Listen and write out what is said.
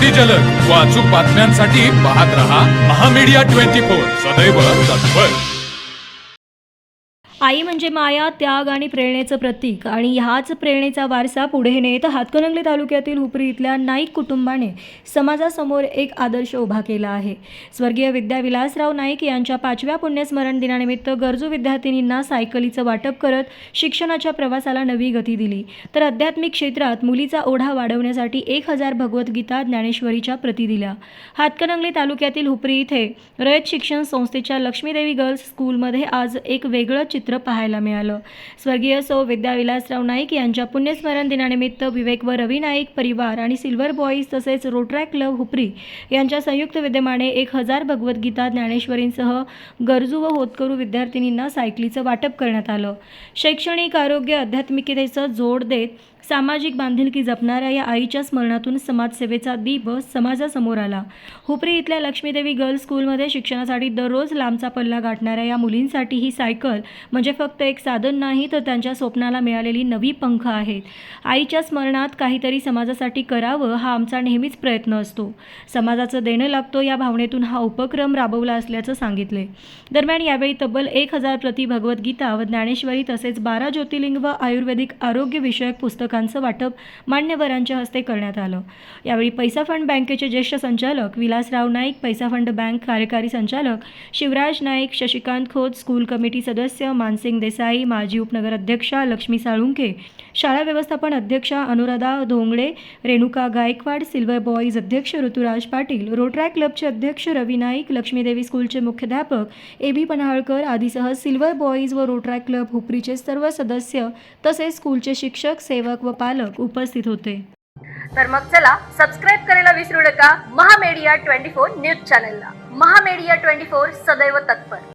अति जलद व अचूक बातम्यांसाठी पाहत रहा महामीडिया 24 सदैव तत्पर। आई म्हणजे माया, त्याग आणि प्रेरणेचं प्रतीक आणि ह्याच प्रेरणेचा वारसा पुढे नेत हातकणंगले तालुक्यातील हुपरी इथल्या नाईक कुटुंबाने समाजासमोर एक आदर्श उभा केला आहे। स्वर्गीय विद्या विलासराव नाईक यांच्या 5व्या पुण्यस्मरण दिनानिमित्त गरजू विद्यार्थिनींना सायकलीचं वाटप करत शिक्षणाच्या प्रवासाला नवी गती दिली। तर आध्यात्मिक क्षेत्रात मुलीचा ओढा वाढवण्यासाठी 1000 भगवद्गीता ज्ञानेश्वरीच्या प्रती दिल्या। हातकणंगले तालुक्यातील हुपरी इथे रयत शिक्षण संस्थेच्या लक्ष्मीदेवी गर्ल्स स्कूलमध्ये आज एक वेगळं चित्र पाहायला मिळालं। स्वर्गीय सौ विद्या विलासराव नाईक यांच्या पुण्यस्मरण दिनानिमित्त विवेक व रवी नाईक परिवार आणि सिल्वर बॉईज तसेच रोटरी क्लब हुपरी यांच्या संयुक्त विद्यमाने 1000 भगवद्गीता ज्ञानेश्वरींसह गरजू व होतकरू विद्यार्थिनींना सायकलीचं वाटप करण्यात आलं। शैक्षणिक, आरोग्य, आध्यात्मिकतेचं जोड देत सामाजिक बांधिलकी जपणाऱ्या या आईच्या स्मरणातून समाजसेवेचा दीप समाजासमोर आला। हुपरी इथल्या लक्ष्मीदेवी गर्ल्स स्कूलमध्ये शिक्षणासाठी दररोज लांबचा पल्ला गाठणाऱ्या या मुलींसाठी ही सायकल म्हणजे फक्त एक साधन नाही, तर त्यांच्या स्वप्नाला मिळालेली नवी पंख आहेत। आईच्या स्मरणात काहीतरी समाजासाठी करावं हा आमचा नेहमीच प्रयत्न असतो। समाजाचं देणं लागतो या भावनेतून हा उपक्रम राबवला असल्याचं सांगितले। दरम्यान यावेळी तब्बल 1000 प्रती भगवद्गीता व ज्ञानेश्वरी तसेच 12 ज्योतिर्लिंग व आयुर्वेदिक आरोग्य विषयक पुस्तकांचं वाटप मान्यवरांच्या हस्ते करण्यात आलं। यावेळी पैसा फंड बँकेचे ज्येष्ठ संचालक विलासराव नाईक, पैसा फंड बँक कार्यकारी संचालक शिवराज नाईक, शशिकांत खोत, स्कूल कमिटी सदस्य मानसिंग देसाई, माजी उपनगर अध्यक्षा लक्ष्मी साळुंके, शाळा व्यवस्थापन अध्यक्षा अनुराधा धोंगडे, रेणुका गायकवाड, सिल्वर बॉईज अध्यक्ष ऋतुराज पाटील, रोटरी क्लबचे अध्यक्ष रवी नाईक, लक्ष्मीदेवी स्कूलचे मुख्याध्यापक AB पन्हाळकर आदीसह सिल्वर बॉईज व रोटरी क्लब हुपरीचे सर्व सदस्य तसेच स्कूलचे शिक्षक, सेवक व पालक उपस्थित होते। तर मग चला सबस्क्राईब करायला विसरू नका महामीडिया 24 न्यूज चॅनलला। महामीडिया 24 सदैव तत्पर।